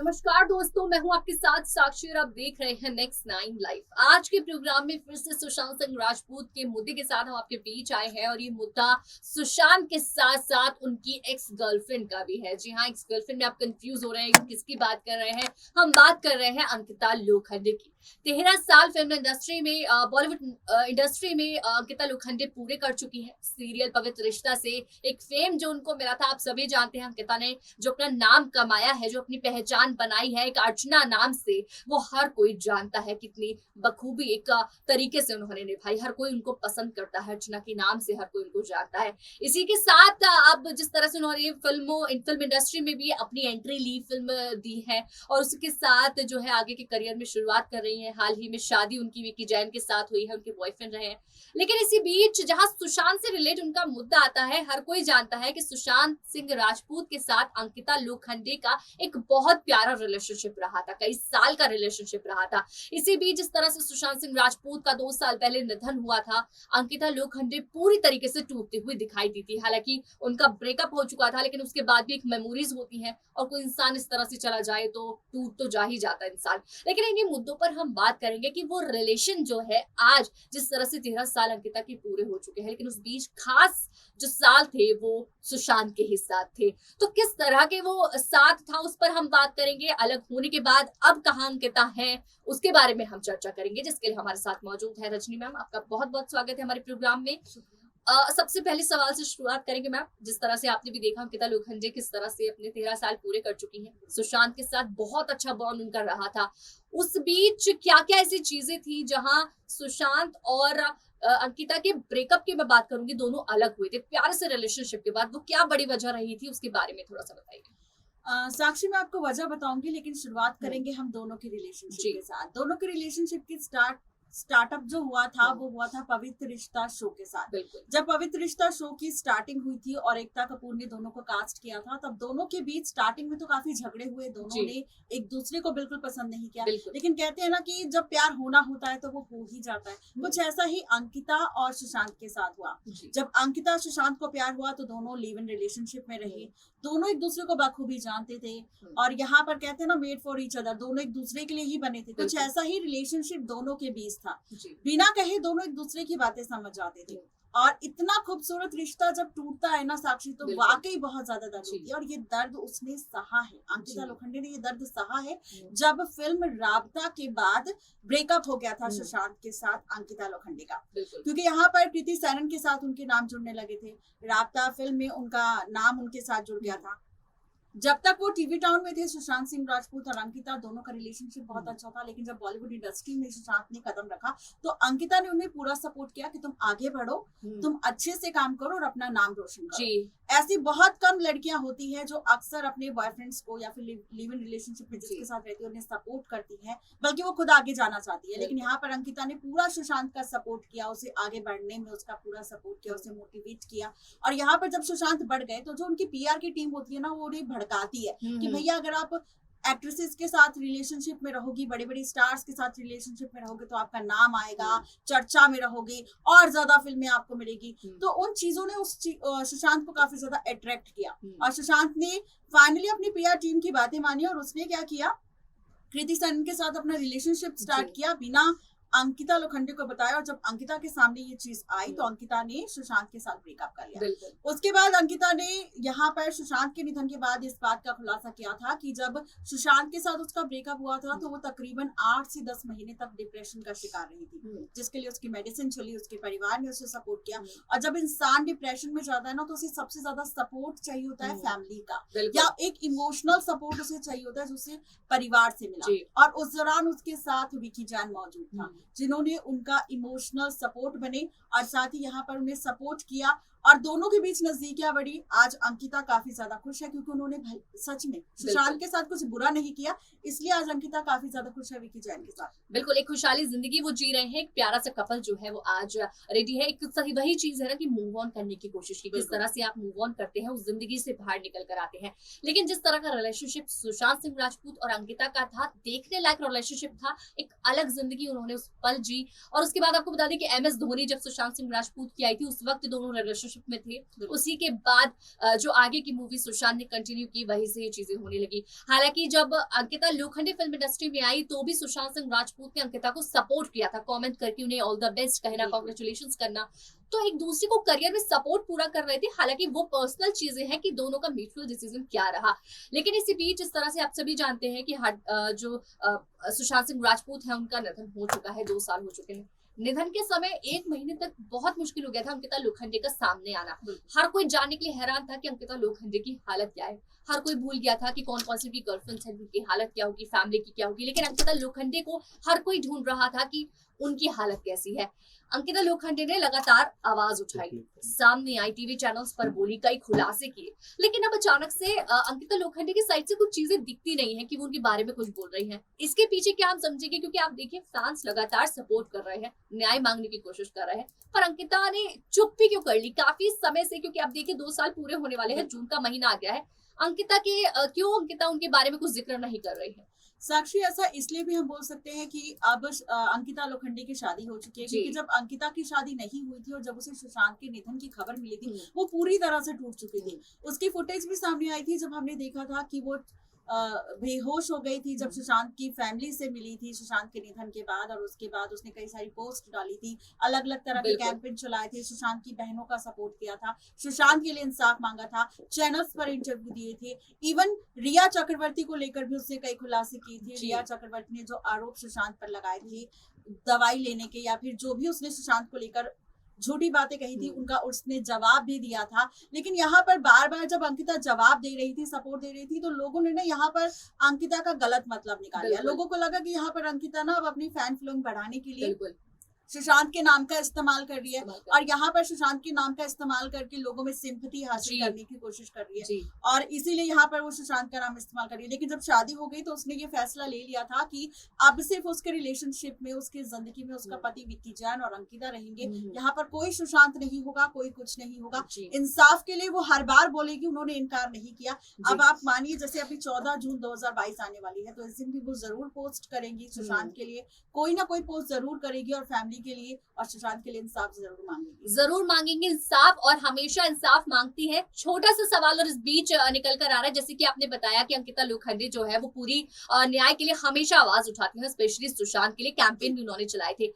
नमस्कार दोस्तों, मैं हूं आपके साथ साक्षी और आप देख रहे हैं नेक्स्ट 9 लाइव। आज के प्रोग्राम में फिर से सुशांत सिंह राजपूत के मुद्दे के साथ हम आपके बीच आए हैं और ये मुद्दा सुशांत के साथ साथ उनकी एक्स गर्लफ्रेंड का भी है। जी हाँ, एक्स गर्लफ्रेंड में आप कंफ्यूज हो रहे हैं कि किसकी बात कर रहे हैं। हम बात कर रहे हैं अंकिता लोखंडे की। 13 साल फिल्म इंडस्ट्री में, बॉलीवुड इंडस्ट्री में अंकिता लोखंडे पूरे कर चुकी है। सीरियल पवित्र रिश्ता से एक फेम जो उनको मिला था, आप सभी जानते हैं। अंकिता ने जो अपना नाम कमाया है, जो अपनी पहचान बनाई है एक अर्चना नाम से, वो हर कोई जानता है। कितनी बखूबी एक तरीके से उन्होंने निभाई। हर कोई उनको पसंद करता है, अर्चना के नाम से हर कोई उनको जानता है। इसी के साथ अब जिस तरह से उन्होंने फिल्म इंडस्ट्री में भी अपनी एंट्री ली, फिल्म दी है और उसके साथ जो है आगे के करियर में शुरुआत कर रही है। हाल ही में शादी उनकी विकी जैन के साथ हुई है, उनके बॉयफ्रेंड रहे हैं। लेकिन इसी बीच जहां सुशांत से रिलेट उनका मुद्दा आता है, हर कोई जानता है कि सुशांत सिंह राजपूत के साथ अंकिता लोखंडे का एक बहुत प्यारा रिलेशनशिप रहा था, कई साल का रिलेशनशिप रहा था। इसी बीच जिस तरह से सुशांत सिंह राजपूत का 2 साल पहले निधन हुआ था, अंकिता लोखंडे पूरी तरीके से टूटती हुई दिखाई दी थी। हालांकि उनका ब्रेकअप हो चुका था, लेकिन उसके बाद भी एक मेमोरीज होती हैं और कोई इंसान इस तरह से चला जाए तो टूट तो जा ही जाता है इंसान। लेकिन इन्हीं मुद्दों पर हम बात करेंगे कि वो रिलेशन जो है आज जिस तरह से 13 साल अंकिता के पूरे हो चुके हैं, लेकिन उस बीच खास जो साल थे वो सुशांत के ही साथ थे। तो किस तरह के वो साथ था उस पर हम बात करेंगे। अलग होने के बाद अब कहाँ अंकिता है उसके बारे में हम चर्चा करेंगे, जिसके लिए हमारे साथ मौजूद है रजनी मैम। आपका बहुत बहुत स्वागत है हमारे प्रोग्राम में। सबसे पहले सवाल से शुरुआत करेंगे मैम। जिस तरह से आपने भी देखा अंकिता लोखंडे किस तरह से अपने 13 साल पूरे कर चुकी हैं, सुशांत के साथ बहुत अच्छा बॉन्ड उनका रहा था। उस बीच क्या क्या ऐसी चीजें थी जहां सुशांत और अंकिता के ब्रेकअप की मैं बात करूंगी, दोनों अलग हुए थे प्यारे से रिलेशनशिप के बाद, वो क्या बड़ी वजह रही थी उसके बारे में थोड़ा सा बताइए। साक्षी, मैं आपको वजह बताऊंगी, लेकिन शुरुआत करेंगे हम दोनों के रिलेशनशिप के साथ। दोनों के रिलेशनशिप की स्टार्टअप जो हुआ था वो हुआ था पवित्र रिश्ता शो के साथ। जब पवित्र रिश्ता शो की स्टार्टिंग हुई थी और एकता कपूर ने दोनों को कास्ट किया था, तब दोनों के बीच स्टार्टिंग में तो काफी झगड़े हुए। दोनों ने एक दूसरे को बिल्कुल पसंद नहीं किया, लेकिन कहते हैं ना कि जब प्यार होना होता है तो वो हो ही जाता है। कुछ ऐसा ही अंकिता और सुशांत के साथ हुआ। जब अंकिता सुशांत को प्यार हुआ तो दोनों लिव इन रिलेशनशिप में रहे। दोनों एक दूसरे को बखूबी जानते थे और यहाँ पर कहते हैं ना, मेड फॉर ईच अदर, दोनों एक दूसरे के लिए ही बने थे। कुछ ऐसा ही रिलेशनशिप दोनों के बीच था। बिना कहे दोनों एक दूसरे की बातें समझ जाते थे। और इतना खूबसूरत रिश्ता जब टूटता है ना साक्षी, तो वाकई बहुत ज्यादा दर्द होती है। और ये दर्द उसने सहा है, अंकिता लोखंडे ने ये दर्द सहा है जब फिल्म राबता के बाद ब्रेकअप हो गया था सुशांत के साथ अंकिता लोखंडे का। क्योंकि यहाँ पर कृति सैनन के साथ उनके नाम जुड़ने लगे थे। राबता फिल्म में उनका नाम उनके साथ जुड़ गया था। जब तक वो टीवी टाउन में थे, सुशांत सिंह राजपूत और अंकिता दोनों का रिलेशनशिप बहुत अच्छा था। लेकिन जब बॉलीवुड इंडस्ट्री में सुशांत ने कदम रखा तो अंकिता ने उन्हें पूरा सपोर्ट किया कि तुम आगे बढ़ो, तुम अच्छे से काम करो और अपना नाम रोशन करो। ऐसी बहुत कम लड़कियां होती हैं जो अक्सर अपने बॉयफ्रेंड्स को या फिर लिव इन रिलेशनशिप में जिसके साथ रहती है उन्हें सपोर्ट करती है, बल्कि वो खुद आगे जाना चाहती है। लेकिन यहाँ पर अंकिता ने पूरा सुशांत का सपोर्ट किया, उसे आगे बढ़ने में उसका पूरा सपोर्ट किया, उसे मोटिवेट किया। और यहाँ पर जब सुशांत बढ़ गए तो जो उनकी पीआर की टीम होती है ना, वो उन्हें भड़काती है कि भैया अगर आप एक्ट्रेसेस के साथ रिलेशनशिप में रहोगी, बड़े बड़े स्टार्स के साथ रिलेशनशिप में रहोगे तो आपका नाम आएगा, चर्चा में रहोगे और ज्यादा फिल्में आपको मिलेगी। तो उन चीजों ने सुशांत को काफी ज्यादा अट्रैक्ट किया और सुशांत ने फाइनली अपनी पीआर टीम की बातें मानी और उसने क्या किया, कृति सैनन के साथ अपना रिलेशनशिप स्टार्ट किया बिना अंकिता लोखंडे को बताया। और जब अंकिता के सामने ये चीज आई तो अंकिता ने सुशांत के साथ ब्रेकअप कर लिया। उसके बाद अंकिता ने यहाँ पर सुशांत के निधन के बाद इस बात का खुलासा किया था कि जब सुशांत के साथ उसका ब्रेकअप हुआ था तो वो तकरीबन 8 से 10 महीने तक डिप्रेशन का शिकार रही थी, जिसके लिए उसकी मेडिसिन चली, उसके परिवार ने उसे सपोर्ट किया। और जब इंसान डिप्रेशन में जाता है ना, तो उसे सबसे ज्यादा सपोर्ट चाहिए होता है फैमिली का, या एक इमोशनल सपोर्ट उसे चाहिए होता है जो उसे परिवार से मिला। और उस दौरान उसके साथ विकी जैन मौजूद था, जिन्होंने उनका इमोशनल सपोर्ट बने और साथ ही यहाँ पर उन्हें सपोर्ट किया और दोनों के बीच नजदीकियां बढ़ी। आज अंकिता काफी ज्यादा खुश है क्योंकि उन्होंने सच में सुशांत के साथ कुछ बुरा नहीं किया, इसलिए आज अंकिता काफी ज्यादा खुश है विकी जैन के साथ। बिल्कुल एक खुशहाली जिंदगी वो जी रहे हैं। एक प्यारा सा कपल जो है वो आज रेडी है। एक सही वही चीज है ना कि मूव ऑन करने की कोशिश की, किस तरह से आप मूव ऑन करते हैं, उस जिंदगी से बाहर निकल कर आते हैं। लेकिन जिस तरह का रिलेशनशिप सुशांत सिंह राजपूत और अंकिता का था, देखने लायक रिलेशनशिप था। एक अलग जिंदगी उन्होंने उस पल जी। और उसके बाद आपको बता दें कि MS धोनी जब सुशांत सिंह राजपूत की आई थी उस वक्त दोनों रिलेशनशिप में थे। उसी के बाद जो आगे की मूवी सुशांत ने कंटिन्यू की वहीं से ये चीजें होने लगी। हालांकि जब अंकिता लोखंडे फिल्म इंडस्ट्री में आई तो भी सुशांत सिंह राजपूत ने अंकिता को सपोर्ट किया था, कमेंट करके उन्हें ऑल द बेस्ट कहना, कांग्रेचुलेशंस करना। तो एक दूसरे को करियर में सपोर्ट पूरा कर रहे थे। हालांकि वो पर्सनल चीजें हैं कि दोनों का म्यूचुअल डिसीजन क्या रहा। लेकिन इसी बीच इस तरह से आप सभी जानते हैं कि जो सुशांत सिंह राजपूत है उनका निधन हो चुका है, 2 साल हो चुके हैं। निधन के समय 1 महीने तक बहुत मुश्किल हो गया था अंकिता लोखंडे का सामने आना। हर कोई जानने के लिए हैरान था कि अंकिता लोखंडे की हालत क्या है। हर कोई भूल गया था कि कौन कौन सी गर्लफ्रेंड्स हैं, उनकी हालत क्या होगी, फैमिली की क्या होगी। लेकिन अंकिता लोखंडे को हर कोई ढूंढ रहा था कि उनकी हालत कैसी है। अंकिता लोखंडे ने लगातार आवाज उठाई, सामने आई, टीवी चैनल्स पर बोली, कई खुलासे किए। लेकिन अब अचानक से अंकिता लोखंडे की साइड से कुछ चीजें दिखती नहीं है कि वो उनके बारे में कुछ बोल रही हैं। इसके पीछे क्या हम समझेंगे, क्योंकि आप देखिए फैंस लगातार सपोर्ट कर रहे हैं, न्याय मांगने की कोशिश कर रहे हैं, पर अंकिता ने चुप भी क्यों कर ली काफी समय से, क्योंकि आप देखिए 2 साल पूरे होने वाले हैं, जून का महीना आ गया है। अंकिता के क्यों अंकिता उनके बारे में कुछ जिक्र नहीं कर रही है? साक्षी, ऐसा इसलिए भी हम बोल सकते हैं कि अब अंकिता लोखंडे की शादी हो चुकी है, क्योंकि जब अंकिता की शादी नहीं हुई थी और जब उसे सुशांत के निधन की खबर मिली थी वो पूरी तरह से टूट चुकी थी। उसकी फुटेज भी सामने आई थी जब हमने देखा था कि वो बेहोश हो गई थी जब सुशांत की फैमिली से मिली थी सुशांत के निधन के बाद। और उसके बाद उसने कई सारी पोस्ट डाली थी, अलग अलग तरह के कैंपेन चलाए थे, सुशांत की बहनों का सपोर्ट किया था, सुशांत के लिए इंसाफ मांगा था, चैनल्स पर इंटरव्यू दिए थे। इवन रिया चक्रवर्ती को लेकर भी उसने कई खुलासे किए थे। रिया चक्रवर्ती ने जो आरोप सुशांत पर लगाए थे दवाई लेने के या फिर जो भी उसने सुशांत को लेकर झूठी बातें कही थी, उनका उसने जवाब भी दिया था। लेकिन यहाँ पर बार बार जब अंकिता जवाब दे रही थी, सपोर्ट दे रही थी, तो लोगों ने ना यहाँ पर अंकिता का गलत मतलब निकाल लिया। लोगों को लगा कि यहाँ पर अंकिता ना अब अपनी फैन फॉलोइंग बढ़ाने के लिए सुशांत के नाम का इस्तेमाल कर रही है और यहाँ पर सुशांत के नाम का इस्तेमाल करके लोगों में सिंपैथी हासिल करने की कोशिश कर रही है और इसीलिए यहाँ पर वो सुशांत का नाम इस्तेमाल कर रही है। लेकिन जब शादी हो गई तो उसने ये फैसला ले लिया था कि अब सिर्फ उसके रिलेशनशिप में, उसके जिंदगी में उसका पति विक्की जैन और अंकिता रहेंगे। यहाँ पर कोई सुशांत नहीं होगा, कोई कुछ नहीं होगा। इंसाफ के लिए वो हर बार बोलेगी, उन्होंने इनकार नहीं किया। अब आप मानिए जैसे अभी 14 जून 2022 आने वाली है तो इस दिन भी वो जरूर पोस्ट करेंगी सुशांत के लिए, कोई ना कोई पोस्ट जरूर करेगी और फैमिली के लिए और सुशांत के लिए इंसाफ जरूर मांगेंगे इंसाफ और हमेशा इंसाफ मांगती है। छोटा सा सवाल और इस बीच निकल कर आ रहा है, जैसे कि आपने बताया कि अंकिता लोखंडे जो है वो पूरी न्याय के लिए हमेशा आवाज उठाती है, स्पेशली सुशांत के लिए कैंपेन भी उन्होंने चलाए थे।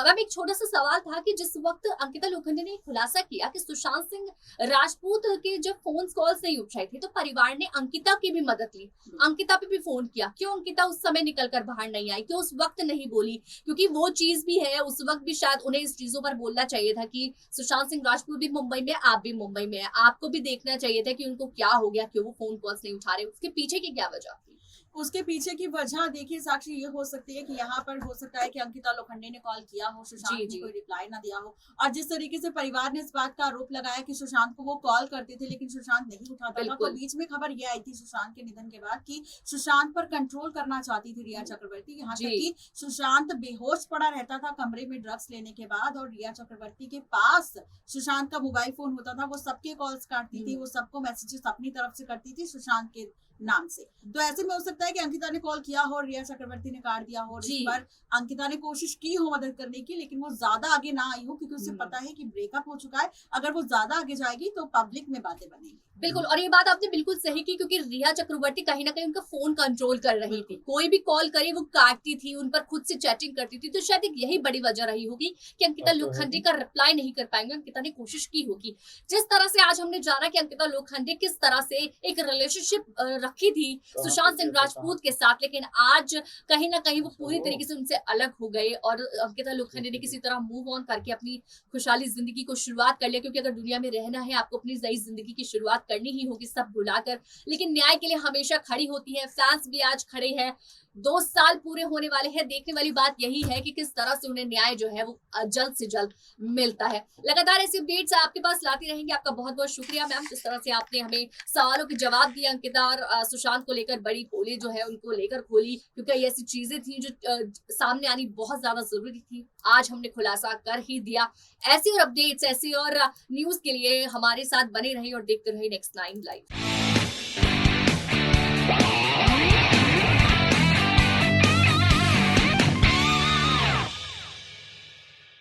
मैम एक छोटा सा सवाल था कि जिस वक्त अंकिता लोखंडे ने खुलासा किया कि सुशांत सिंह राजपूत के जब फोन कॉल नहीं उठ रहे थे तो परिवार ने अंकिता की भी मदद ली, अंकिता पे भी फोन किया। क्यों अंकिता उस समय निकल कर बाहर नहीं आई, क्यों उस वक्त नहीं बोली? क्योंकि वो चीज भी है, उस वक्त भी शायद उन्हें इस चीजों पर बोलना चाहिए था कि सुशांत सिंह राजपूत भी मुंबई में, आप भी मुंबई में है, आपको भी देखना चाहिए था कि उनको क्या हो गया, क्यों वो फोन कॉल्स नहीं उठा रहे, उसके पीछे की क्या वजह थी? उसके पीछे की वजह देखिए साक्षी ये हो सकती है कि यहाँ पर हो सकता है कि अंकिता लोखंडे ने कॉल किया हो, सुशांत ने कोई रिप्लाई ना दिया हो। और जिस तरीके से परिवार ने इस बात का आरोप लगाया कि सुशांत को वो कॉल करते थे लेकिन सुशांत नहीं उठाता था, तो बीच में खबर ये आई थी सुशांत के निधन के बाद कि सुशांत पर कंट्रोल करना चाहती थी रिया चक्रवर्ती। यहाँ तक कि सुशांत बेहोश पड़ा रहता था कमरे में ड्रग्स लेने के बाद और रिया चक्रवर्ती के पास सुशांत का मोबाइल फोन होता था, वो सबके कॉल्स काटती थी, वो सबको मैसेजेस अपनी तरफ से करती थी सुशांत के नाम से। तो ऐसे में हो सकता है कि अंकिता ने कॉल किया हो, रिया चक्रवर्ती ने काट दिया हो। इस बार अंकिता ने कोशिश की हो मदद करने की लेकिन वो ज्यादा आगे ना आई हो क्योंकि उसे पता है कि ब्रेकअप हो चुका है। अगर वो ज्यादा आगे जाएगी तो पब्लिक में बातें बनेंगी। बिल्कुल, और ये बात आपने बिल्कुल सही की क्योंकि रिया चक्रवर्ती कहीं ना कहीं उनका फोन कंट्रोल कर रही थी, कोई भी कॉल करे वो काटती थी, उन पर खुद से चैटिंग करती थी। तो शायद यही बड़ी वजह रही होगी कि अंकिता लोखंडे का रिप्लाई नहीं कर पाएंगे। अंकिता ने कोशिश की होगी। जिस तरह से आज हमने जाना कि अंकिता लोखंडे किस तरह से एक रिलेशनशिप रखी थी सुशांत सिंह राजपूत के साथ, लेकिन आज कहीं ना कहीं वो पूरी तरीके से उनसे अलग हो गए और अंकिता लोखंडे ने किसी तरह मूव ऑन करके अपनी खुशहाली जिंदगी को शुरुआत कर लिया। क्योंकि अगर दुनिया में रहना है आपको अपनी नई जिंदगी की शुरुआत करनी ही होगी सब भुलाकर, लेकिन न्याय के लिए हमेशा खड़ी होती है। फैंस भी आज खड़े हैं, 2 साल पूरे होने वाले हैं। देखने वाली बात यही है कि किस तरह से उन्हें न्याय जो है वो जल्द से जल्द मिलता है। लगातार ऐसी अपडेट्स आपके पास लाती रहेंगे। आपका बहुत बहुत शुक्रिया मैम, जिस तरह से आपने हमें सवालों के जवाब दिए। अंकिता और सुशांत को लेकर बड़ी पोले जो है उनको लेकर खोली क्योंकि ऐसी चीजें थी जो सामने आनी बहुत ज्यादा जरूरी थी। आज हमने खुलासा कर ही दिया। ऐसी और अपडेट्स, ऐसी और न्यूज के लिए हमारे साथ बने रहिए और देखते रहिए Next 9 लाइव।